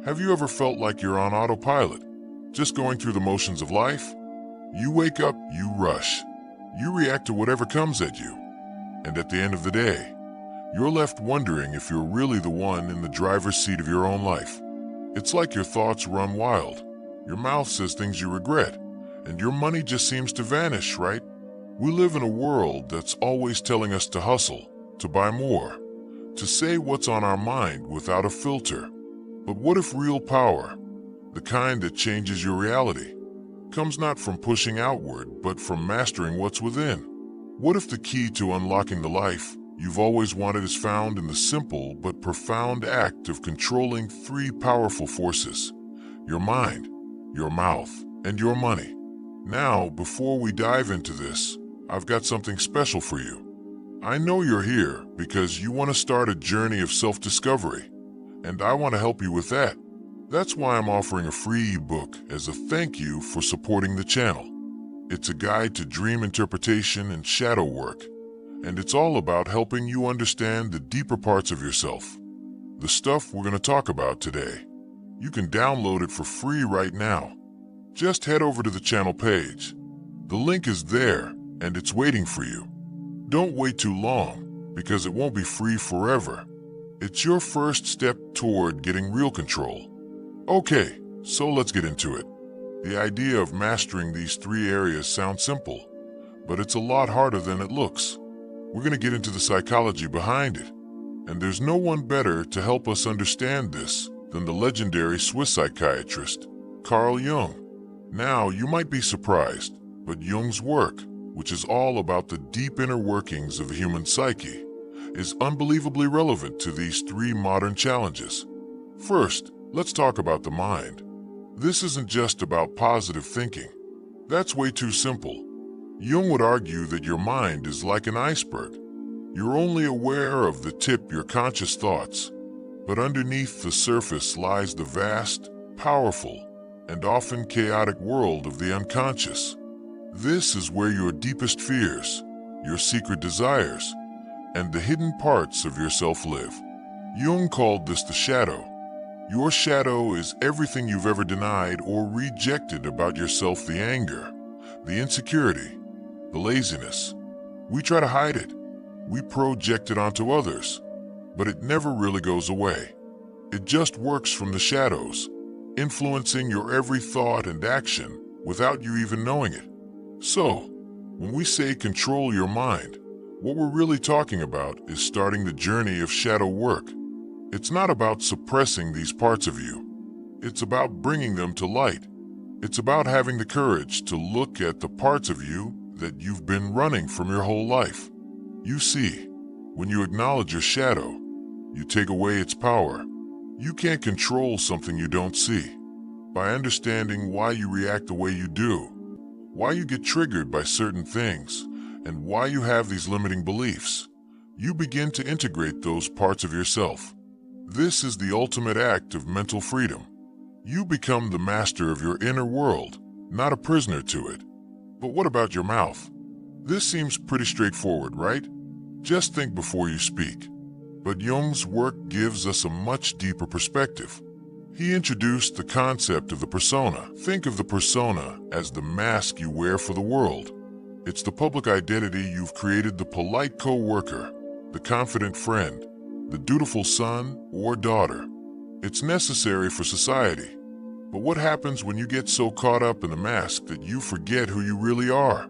Have you ever felt like you're on autopilot, just going through the motions of life? You wake up, you rush, you react to whatever comes at you, and at the end of the day, you're left wondering if you're really the one in the driver's seat of your own life. It's like your thoughts run wild, your mouth says things you regret, and your money just seems to vanish, right? We live in a world that's always telling us to hustle, to buy more, to say what's on our mind without a filter. But what if real power, the kind that changes your reality, comes not from pushing outward, but from mastering what's within? What if the key to unlocking the life you've always wanted is found in the simple but profound act of controlling three powerful forces: your mind, your mouth, and your money? Now, before we dive into this, I've got something special for you. I know you're here because you want to start a journey of self-discovery, and I want to help you with that. That's why I'm offering a free ebook as a thank you for supporting the channel. It's a guide to dream interpretation and shadow work, and it's all about helping you understand the deeper parts of yourself, the stuff we're going to talk about today. You can download it for free right now. Just head over to the channel page. The link is there, and it's waiting for you. Don't wait too long, because it won't be free forever. It's your first step toward getting real control. Okay, so let's get into it. The idea of mastering these three areas sounds simple, but it's a lot harder than it looks. We're going to get into the psychology behind it, and there's no one better to help us understand this than the legendary Swiss psychiatrist, Carl Jung. Now, you might be surprised, but Jung's work, which is all about the deep inner workings of the human psyche, is unbelievably relevant to these three modern challenges. First, let's talk about the mind. This isn't just about positive thinking. That's way too simple. Jung would argue that your mind is like an iceberg. You're only aware of the tip, your conscious thoughts, but underneath the surface lies the vast, powerful, and often chaotic world of the unconscious. This is where your deepest fears, your secret desires, and the hidden parts of yourself live. Jung called this the shadow. Your shadow is everything you've ever denied or rejected about yourself: the anger, the insecurity, the laziness. We try to hide it. We project it onto others, but it never really goes away. It just works from the shadows, influencing your every thought and action without you even knowing it. So, when we say control your mind, what we're really talking about is starting the journey of shadow work. It's not about suppressing these parts of you. It's about bringing them to light. It's about having the courage to look at the parts of you that you've been running from your whole life. You see, when you acknowledge your shadow, you take away its power. You can't control something you don't see. By understanding why you react the way you do, why you get triggered by certain things, and why you have these limiting beliefs, you begin to integrate those parts of yourself. This is the ultimate act of mental freedom. You become the master of your inner world, not a prisoner to it. But what about your mouth? This seems pretty straightforward, right? Just think before you speak. But Jung's work gives us a much deeper perspective. He introduced the concept of the persona. Think of the persona as the mask you wear for the world. It's the public identity you've created: the polite co-worker, the confident friend, the dutiful son or daughter. It's necessary for society. But what happens when you get so caught up in the mask that you forget who you really are?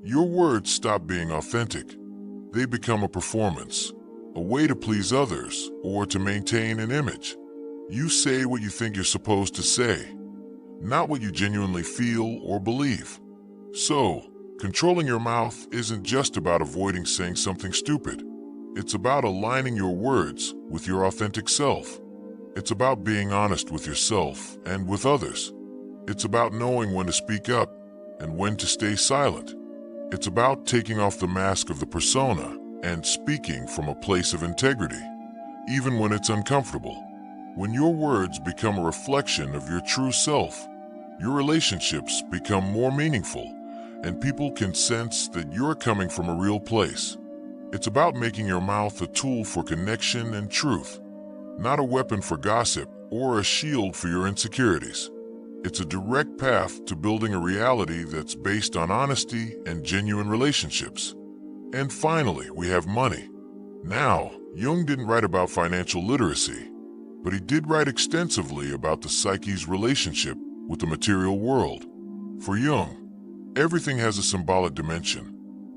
Your words stop being authentic. They become a performance, a way to please others or to maintain an image. You say what you think you're supposed to say, not what you genuinely feel or believe. So, controlling your mouth isn't just about avoiding saying something stupid. It's about aligning your words with your authentic self. It's about being honest with yourself and with others. It's about knowing when to speak up and when to stay silent. It's about taking off the mask of the persona and speaking from a place of integrity, even when it's uncomfortable. When your words become a reflection of your true self, your relationships become more meaningful, and people can sense that you're coming from a real place. It's about making your mouth a tool for connection and truth, not a weapon for gossip or a shield for your insecurities. It's a direct path to building a reality that's based on honesty and genuine relationships. And finally, we have money. Now, Jung didn't write about financial literacy, but he did write extensively about the psyche's relationship with the material world. For Jung, everything has a symbolic dimension.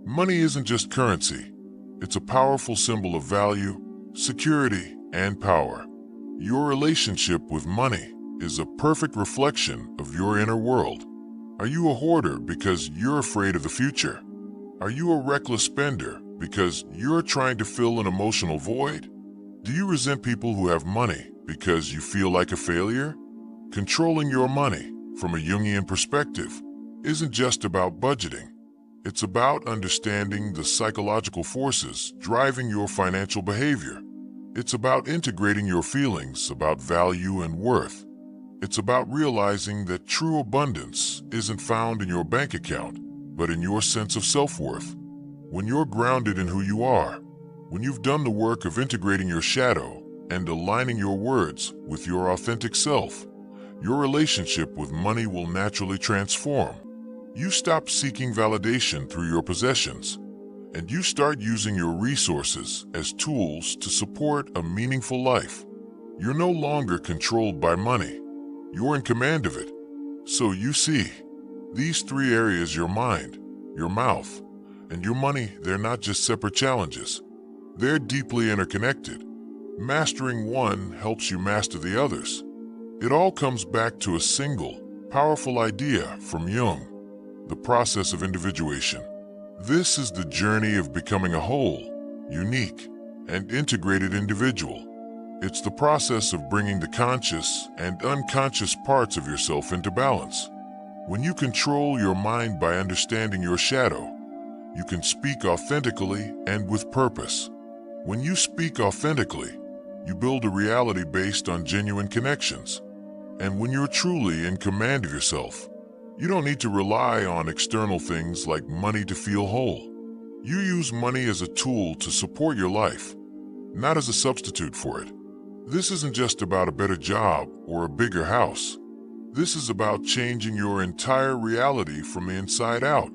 Money isn't just currency. It's a powerful symbol of value, security, and power. Your relationship with money is a perfect reflection of your inner world. Are you a hoarder because you're afraid of the future? Are you a reckless spender because you're trying to fill an emotional void? Do you resent people who have money because you feel like a failure? Controlling your money, from a Jungian perspective, isn't just about budgeting. It's about understanding the psychological forces driving your financial behavior. It's about integrating your feelings about value and worth. It's about realizing that true abundance isn't found in your bank account, but in your sense of self-worth. When you're grounded in who you are, when you've done the work of integrating your shadow and aligning your words with your authentic self, your relationship with money will naturally transform. You stop seeking validation through your possessions, and you start using your resources as tools to support a meaningful life. You're no longer controlled by money. You're in command of it. So you see, these three areas, your mind, your mouth, and your money, they're not just separate challenges. They're deeply interconnected. Mastering one helps you master the others. It all comes back to a single, powerful idea from Jung: the process of individuation. This is the journey of becoming a whole, unique, and integrated individual. It's the process of bringing the conscious and unconscious parts of yourself into balance. When you control your mind by understanding your shadow, you can speak authentically and with purpose. When you speak authentically, you build a reality based on genuine connections. And when you're truly in command of yourself, you don't need to rely on external things like money to feel whole. You use money as a tool to support your life, not as a substitute for it. This isn't just about a better job or a bigger house. This is about changing your entire reality from the inside out.